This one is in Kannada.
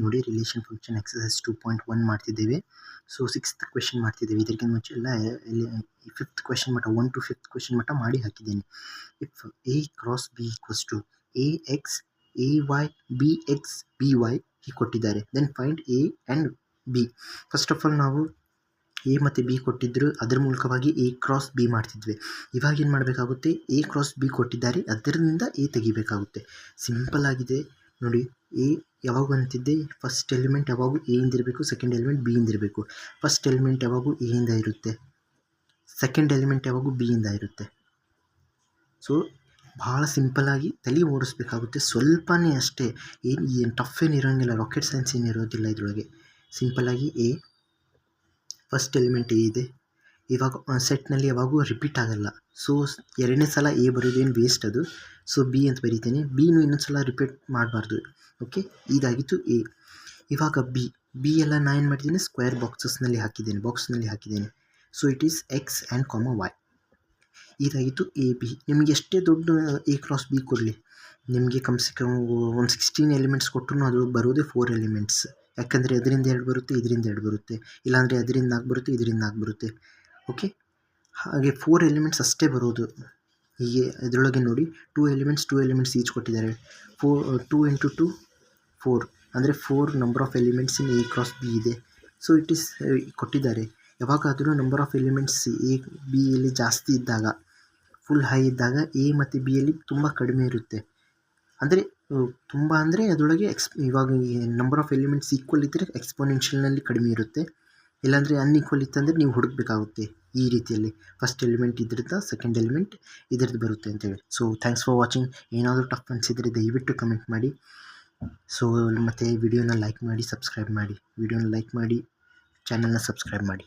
ನೋಡಿ ರಿಲೇಷನ್ ಫಂಕ್ಷನ್ ಎಕ್ಸರ್ಸೈಸ್ 2.1 ಮಾಡ್ತಿದ್ದೇವೆ. ಸೊ 6th ಕ್ವೆಶ್ಚನ್ ಮಾಡ್ತಿದ್ದೇವೆ. ಇದಕ್ಕಿಂತ ಮುಂಚೆ ಎಲ್ಲ 5th ಕ್ವೆಶ್ಚನ್ ಮಟ್ಟ 1 to 5th ಕ್ವೆಶ್ಚನ್ ಮಟ್ಟ ಮಾಡಿ ಹಾಕಿದ್ದೇನೆ. If A cross B equals to AX AY BX BY ಹೀಗೆ ಕೊಟ್ಟಿದ್ದಾರೆ. Then find A and B. First of all ನಾವು ಎ ಮತ್ತು ಬಿ ಕೊಟ್ಟಿದ್ದರು, ಅದರ ಮೂಲಕವಾಗಿ ಎ ಕ್ರಾಸ್ ಬಿ ಮಾಡ್ತಿದ್ವಿ. ಇವಾಗ ಏನು ಮಾಡಬೇಕಾಗುತ್ತೆ, ಎ ಕ್ರಾಸ್ ಬಿ ಕೊಟ್ಟಿದ್ದಾರೆ, ಅದರಿಂದ ಎ ತೆಗಿಬೇಕಾಗುತ್ತೆ. ಸಿಂಪಲ್ ಆಗಿದೆ ನೋಡಿ. ಎ ಯಾವಾಗ ಅಂತಿದ್ದೆ, ಫಸ್ಟ್ ಎಲಿಮೆಂಟ್ ಯಾವಾಗೂ ಎ ಇಂದಿರಬೇಕು, ಸೆಕೆಂಡ್ ಎಲಿಮೆಂಟ್ ಬಿ ಇಂದಿರಬೇಕು. ಫಸ್ಟ್ ಎಲಿಮೆಂಟ್ ಯಾವಾಗೂ ಎ ಇಂದ ಇರುತ್ತೆ, ಸೆಕೆಂಡ್ ಎಲಿಮೆಂಟ್ ಯಾವಾಗೂ ಬಿ ಇಂದ ಇರುತ್ತೆ. ಸೊ ಭಾಳ ಸಿಂಪಲ್ಲಾಗಿ ತಲೆ ಓಡಿಸ್ಬೇಕಾಗುತ್ತೆ, ಸ್ವಲ್ಪನೇ ಅಷ್ಟೇ. ಏನು ಟಫ್ ಏನು ಇರೋಂಗಿಲ್ಲ, ರಾಕೆಟ್ ಸೈನ್ಸ್ ಏನು ಇರೋದಿಲ್ಲ ಇದರೊಳಗೆ. ಸಿಂಪಲ್ಲಾಗಿ ಎ ಫಸ್ಟ್ ಎಲಿಮೆಂಟ್ ಎ ಇದೆ. ಇವಾಗ ಸೆಟ್ನಲ್ಲಿ ಯಾವಾಗೂ ರಿಪೀಟ್ ಆಗಲ್ಲ. ಸೊ ಎರಡನೇ ಸಲ ಎ ಬರೋದೇನು ವೇಸ್ಟ್ ಅದು. ಸೊ ಬಿ ಅಂತ ಬರೀತೇನೆ. ಬಿನೂ ಇನ್ನೊಂದು ಸಲ ರಿಪೀಟ್ ಮಾಡಬಾರ್ದು. ಓಕೆ, ಇದಾಗಿತ್ತು ಎ. ಇವಾಗ ಬಿ ಎಲ್ಲ ನಾನು ಏನು ಮಾಡಿದ್ದೀನಿ, ಸ್ಕ್ವೇರ್ ಬಾಕ್ಸ್ನಲ್ಲಿ ಹಾಕಿದ್ದೇನೆ. So it is X and ಕಾಮ ವೈ. ಇದಾಗಿತ್ತು ಎ ಬಿ. ನಿಮಗೆ ಎಷ್ಟೇ ದೊಡ್ಡ ಎ ಕ್ರಾಸ್ ಬಿ ಕೊಡಲಿ, ನಿಮಗೆ ಕಮ್ಸೆ ಕಮ್ ಒಂದು 16 ಎಲಿಮೆಂಟ್ಸ್ ಕೊಟ್ಟರು ಅದು ಬರೋದೇ 4 ಎಲಿಮೆಂಟ್ಸ್. ಯಾಕಂದರೆ ಅದರಿಂದ 2 ಬರುತ್ತೆ, ಇದರಿಂದ 2 ಬರುತ್ತೆ, ಇಲ್ಲಾಂದರೆ ಅದರಿಂದ 4 ಬರುತ್ತೆ, ಇದರಿಂದ 4 ಬರುತ್ತೆ. ಓಕೆ, ಹಾಗೆ 4 ಎಲಿಮೆಂಟ್ಸ್ ಅಷ್ಟೇ ಬರೋದು. ಹೀಗೆ ಇದರೊಳಗೆ ನೋಡಿ 2 ಎಲಿಮೆಂಟ್ಸ್ ಈಚ್ ಕೊಟ್ಟಿದ್ದಾರೆ. 2 × 2 4, ಅಂದರೆ 4 number of elements in a cross B ಇದೆ. ಸೊ ಇಟ್ ಈಸ್ ಕೊಟ್ಟಿದ್ದಾರೆ. ಯಾವಾಗಾದರೂ number of elements A B ಯಲ್ಲಿ ಜಾಸ್ತಿ ಇದ್ದಾಗ, ಫುಲ್ ಹೈ ಇದ್ದಾಗ ಎ ಮತ್ತು ಬಿ ಯಲ್ಲಿ ತುಂಬ ಕಡಿಮೆ ಇರುತ್ತೆ. ಅಂದರೆ ತುಂಬ ಅಂದರೆ ಅದರೊಳಗೆ ಇವಾಗ ನಂಬರ್ ಆಫ್ ಎಲಿಮೆಂಟ್ಸ್ ಈಕ್ವಲ್ ಇದ್ದರೆ ಎಕ್ಸ್ಪೋನೆನ್ಷಿಯಲ್ನಲ್ಲಿ ಕಡಿಮೆ ಇರುತ್ತೆ, ಇಲ್ಲಾಂದರೆ ಅನ್ಈಕ್ವಲ್ ಇತ್ತಂದರೆ ನೀವು ಹುಡುಕಬೇಕಾಗುತ್ತೆ ಈ ರೀತಿಯಲ್ಲಿ. ಫಸ್ಟ್ ಎಲಿಮೆಂಟ್ ಇದ್ರದ್ದು, ಸೆಕೆಂಡ್ ಎಲಿಮೆಂಟ್ ಇದ್ರದ್ದು ಬರುತ್ತೆ ಅಂತೇಳಿ. So thanks for watching. ಏನಾದರೂ ಟಫ್ ಅನಿಸಿದರೆ ದಯವಿಟ್ಟು ಕಮೆಂಟ್ ಮಾಡಿ. ಸೊ ಮತ್ತು ವಿಡಿಯೋನ ಲೈಕ್ ಮಾಡಿ, ಸಬ್ಸ್ಕ್ರೈಬ್ ಮಾಡಿ. ಚಾನಲ್ನ ಸಬ್ಸ್ಕ್ರೈಬ್ ಮಾಡಿ.